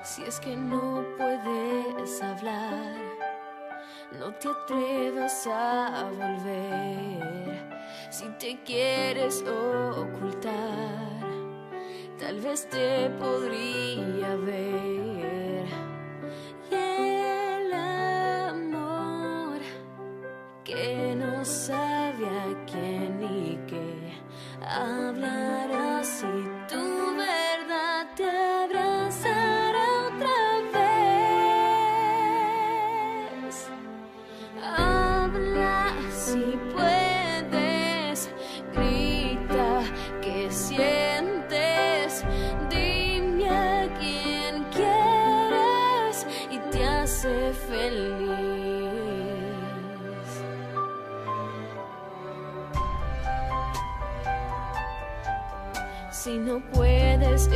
Si es que no puedes hablar, no te atrevas a volver. Si te quieres ocultar, tal vez te podría ver. Y el amor que no sabe a quién ni qué hablará, si tu verdad te abrazará otra vez. Habla si puedes, grita que sientes, dime a quién quieres y te hace feliz. Si no puedes